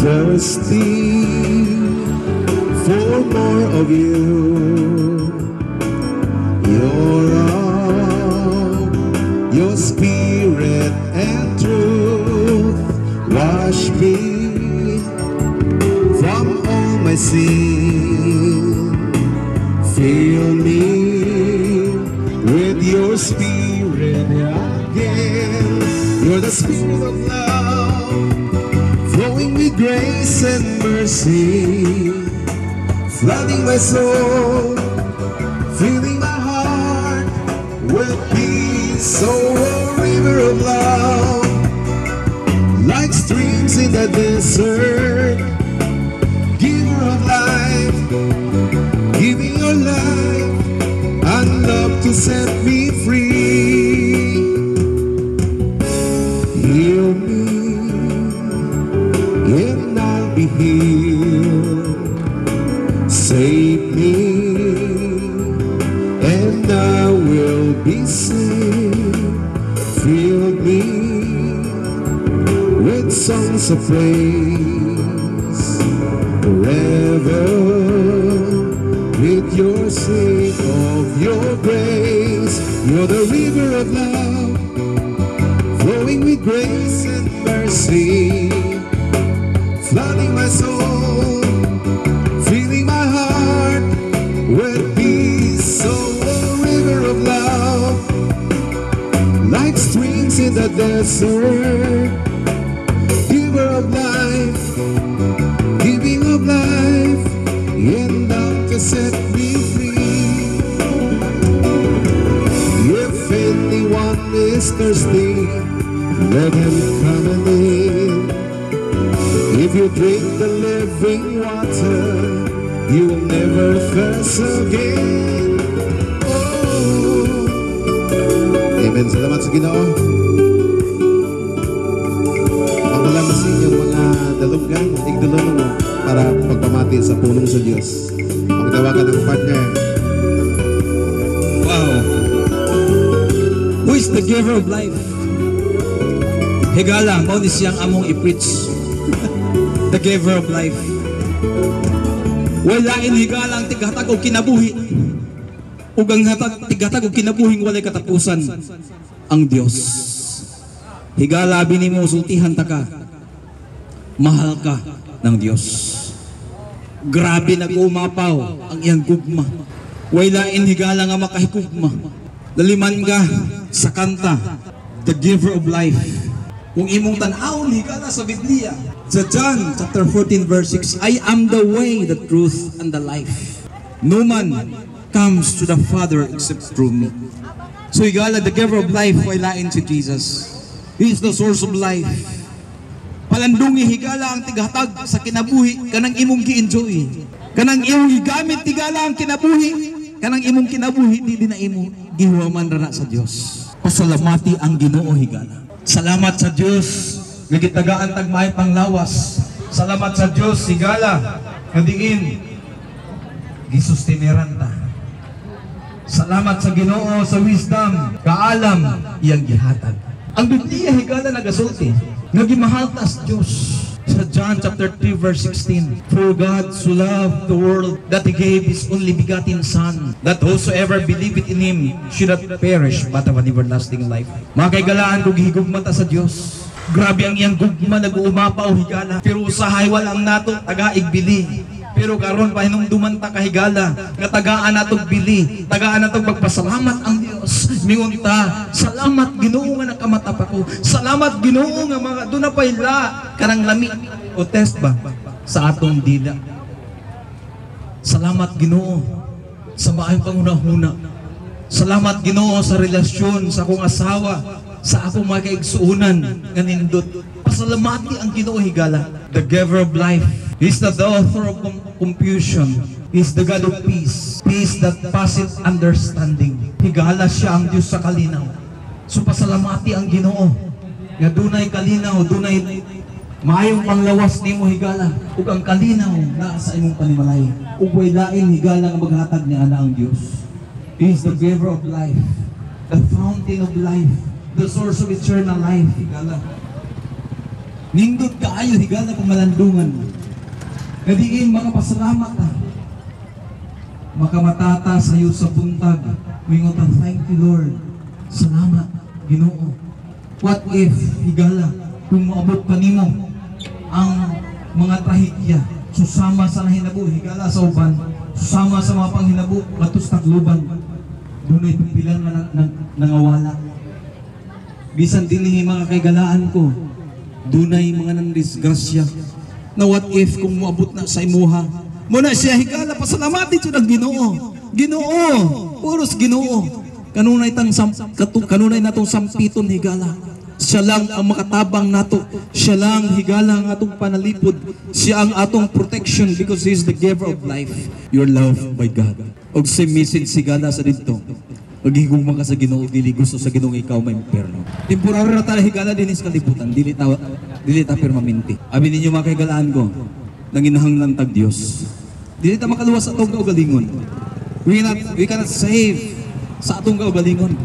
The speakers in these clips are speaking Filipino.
Thirsting for more of you, your love, your spirit and truth. Wash me from all my sin. Fill me with your spirit again. You're the spirit of love, flowing with grace and mercy, flooding my soul, filling my heart with peace. Oh, a river of love, like streams in the desert, giver of life, giving your life and love to set me free. Heal me and I'll be healed. Save me and I will be saved. Fill me with songs of praise, forever with your sake of your grace. You're the river of love, flowing with grace and mercy, flooding my soul, filling my heart with peace. Oh, a river of love, like streams in the desert, giver of life, giving of life, and love to set me free. If anyone is thirsty, let him come and in. If you drink the living water, you will never thirst again. Oh. Amen. Salamat sa Ginoo. Pagmula mo sa inyong mga daluggan, igdulong mo para pagpamati sa pulong sa Diyos. Magtawagan ng partner. Wow. Who is the giver of life? Higala, mo ni siyang among i-preach. The giver of life. Wala higala ang tigatag o kinabuhi. Ugang tigatag o kinabuhing walay katapusan ang Diyos. Higala bini mo sultihan ta ka. Mahal ka ng Diyos. Grabe nag-umapaw ang iyang gugma. Wala higala nga makahigugma. Laliman ka sa kanta, the giver of life. Kung imong tan-awon higala sa Biblia, sa John chapter 14 verse 6, I am the way, the truth, and the life. No man comes to the Father except through me. So higala, the giver of life, wailain si Jesus. He is the source of life. Palandungi higala ang tigatag sa kinabuhi, kanang imong gi-enjoy. Kanang imong gigamit higala ang kinabuhi, kanang imong kinabuhi, di na imo gihuman ra sa Dios. Pasalamati ang Ginoo higala. Salamat sa Diyos, nagitagaan tagmay panglawas. Salamat sa Diyos, higala, kadiin, gisustineran ta. Salamat sa Ginoo sa wisdom, kaalam, iyang gihatag. Ang Biblia higala nagasulti, nagimahal ta sa Diyos. Sa John chapter 3 verse 16, for God so loved the world that He gave His only begotten Son, that whosoever believeth in Him should not perish but have an everlasting life. Mga kaigalaan, kung higugmata sa Diyos, Grabe ang iyang gugma nag-uumapaw higala. Pero usahay walang nato taga-igbili. Pero karon pa hinumduman ta kahigala nga tagaan natog bili, tagaan natog magpasalamat ang Dios. Mingon ta, salamat Ginoo nga nakamata pa ko. Salamat Ginoo nga mga do na payla kanang lami o test ba sa atong dila. Salamat Ginoo sa maayong pangunahuna. Salamat Ginoo sa relasyon sa akong asawa, sa akong mga kaigsuunan nga nindot. Pasalamati ang Ginoo higala, the giver of life. He's not the author of confusion. He's the God of peace. Peace that passeth understanding. Higala siya ang Diyos sa kalinaw. So pasalamati ang Ginoo. Nga dunay kalinaw, dunay maayong panglawas nimo higala. Ug ang kalinaw naa sa imong panimalay. Ug way lain higala nga maghatag ni ana ang Dios. He is the giver of life, the fountain of life, the source of eternal life higala. Nindot kaayo higala kung malandungan. Nadiin makapasalamat ka. Makamatata sa iyo sa buntag. Mingon ta, thank you Lord. Salamat, Ginoo. What if, higala, kung maabot pa nimo ang mga tahikya, susama sa nahinabo, higala sa uban, susama sa mga panghinabo, batos tagluban, dunay pipilan nga nangawala. Bisan dinhi mga kaigalaan ko, dunay mga nang disgrasya. Na what if kung moabot na sa imuha muna siya higala pasalamatin siya ng Ginoo. Ginoo, puros Ginoo. Kanunay natong sampiton higala. Siya lang ang makatabang nato. Siya lang higala ang atong panalipod. Siya ang atong protection because He is the giver of life. You're loved by God. Og si message higala sa dito. Maghigugma ka sa Ginoo, dili gusto sa Ginoo ikaw may impierno. Temporary na tayo higala din sa kalibutan, dili ta permanente. Abi ninyo mga kaigalaan ko, nanginahanglan tag Dios. Dili ta makaluwas sa atong kaugalingon. We cannot save sa atong kaugalingon.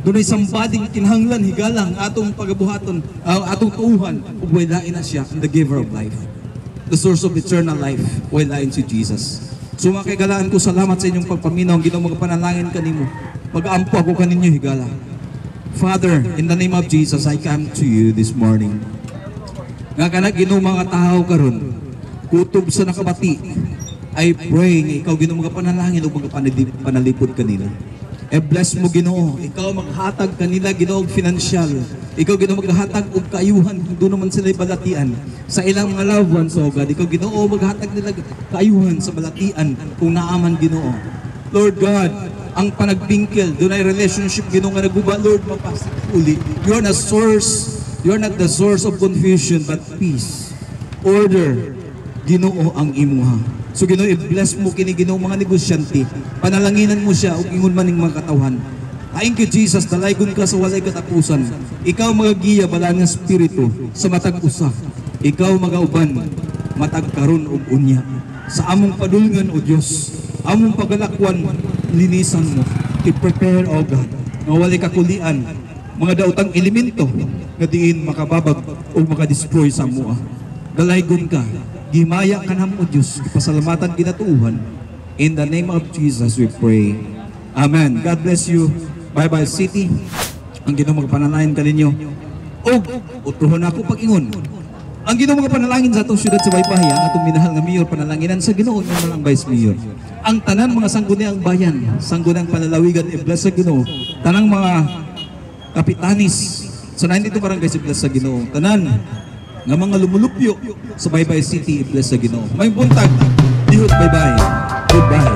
Dunay sambading kinahanglan higalang atong pagabuhaton, atong tuuhan ug way lain na siya, the giver of life. The source of eternal life, way lain si Jesus. So mga kaigalaan ko, salamat sa inyong pagpaminaw. Ginoo magapanalangin kanimo. Mag-aampo ako kaninyo higala. Father, in the name of Jesus, I come to you this morning. Nga kanag Ginoo mga tao karon, kutob sa nakabati, I pray nga ikaw Ginoo magapanalangin o magapanalipod kanila. Bless mo Ginoo, ikaw maghatag kanila Ginoo og financial. Ikaw Ginoo maghatag og kaayuhan kung doon naman sila balatian sa ilang mga loved ones, oh God. Ikaw Ginoo maghatag nila kaayuhan sa balatian kung naaman Ginoo. Lord God, ang panagbingkil, doon ay relationship Ginoo nga naguba, Lord, mapasok uli. You are not the source of confusion but peace. Order Ginoo ang imuha. So Ginoo, i-bless mo kini Ginoo mga negosyante. Panalanginan mo siya ug ingon maning mga katawhan. Thank you Jesus, dalaygon ka sa walay katapusan. Ikaw magagiya balaan nga espiritu sa matag usa. Ikaw magauban matag karon ug unya. Sa among padulngan o Dios, among pagalakwan linisan mo. I-prepare o God nga walay kakulian mga daotang elemento nga diin makababag o makadestroy sa mua. Dalaygon ka. Gimaya ka namo Diyos, pasalamatan ginatuuhan. In the name of Jesus we pray. Amen. God bless you. Bye-bye City. Ang Ginoo magapanalangin kaninyo. Og utuhon ako pag-ingon. Ang Ginoo magapanalangin sa atong syudad sa Baybahay, ang atong minahal nga mayor panalanginan sa Ginoo nga malang vice mayor. Ang tanan mga sangguniang bayan, sanggunang panalawigan i-bless sa Ginoo. Tanang mga kapitanis sa 92 barangay i-bless sa Ginoo. Tanan nga mga lumulupyo sa Baybahay City, i-bless sa Ginoo. May buntag, dihot, bye-bye. Goodbye.